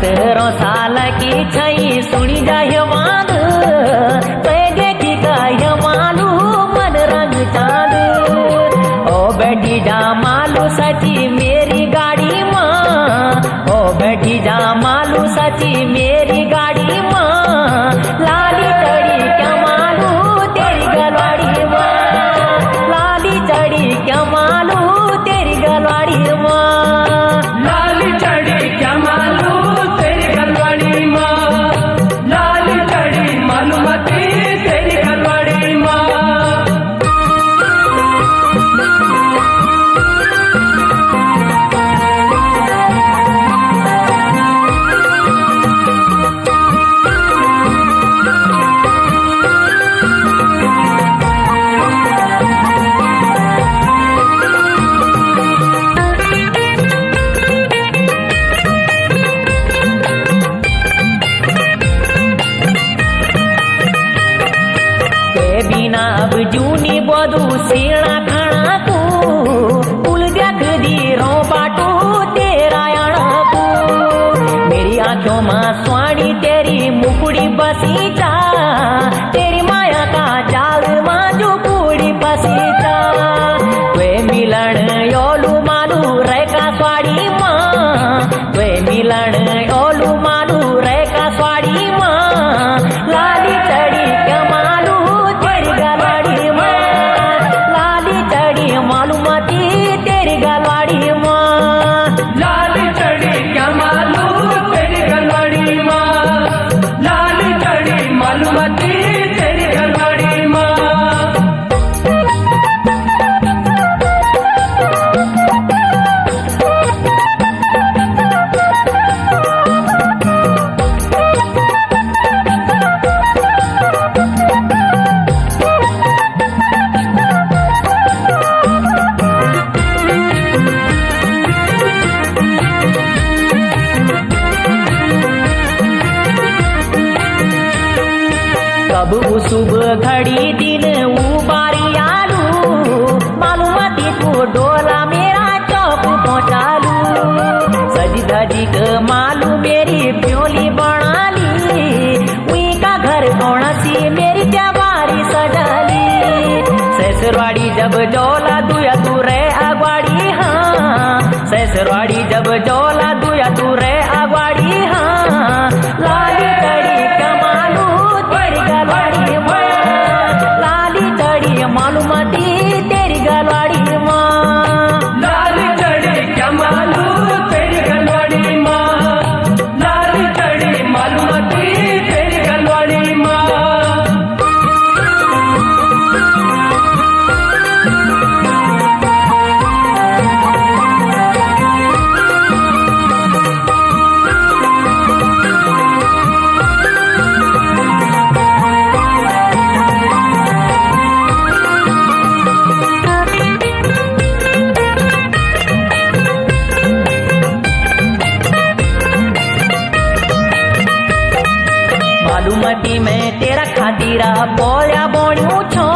17 साल की छई सुनी जाए बात देखी का मालू मन रंग चांद ओ बैठी जा मालू सची मेरी गाड़ी माँ ओ बैठी जा मालू सची मेरी गाड़ी माँ लाली चढ़ी क्या मालू तेरी गलवाड़ी माँ लाली चढ़ी क्या मालू तेरी गलवाड़ी माँ लाली चढ़ी क्या मालू तेरी गलवाड़ी माँ लाली चढ़ी मालूमती तेरी गलवाड़ी माँ बिना अब जूनी बधु सीणा खाना तू पुल देख दी रो बाटू तेरा आना तू मेरी आंखों में स्वाणी तेरी मुकुड़ी बसी जा तेरी माया का जाल में जो पूड़ी बसी जा वे मिलन योलू मालू रे का स्वाड़ी माँ वे मिलन योलू मालू रे का स्वाड़ी माँ लाली चढ़ी क्या मालू मालूमती तेरी गलवाड़ी माँ लाली चढ़ी क्या मालू तेरी गलवाड़ी माँ लाली चढ़ी मालूमती तेरी गलवाड़ी माँ कब शुभ घड़ी दिन उबारी आलू मालूमती को डोला मेरा चौक पहुँचालू सजी धजी के मालू मेरी प्योली बना ली उई का घर कौन सी मेरी त्योहारी सजाली ससुरवाड़ी जब डोला दुया तू रे अगवाड़ी हाँ ससुरवाड़ी जब डोला दुया तू रे अगवाड़ी हाँ लाली चढ़ी क्या मालू तेरी गलवाड़ी माँ लाली चढ़ी मालूमती तेरी गलवाड़ी माँ लाली चढ़ी क्या मालू तेरी गलवाड़ी माँ लाली चढ़ी मालूमती तेरी गलवाड़ी माँ मालूमती में तेरा खातीरा बोलिया बोणियों छो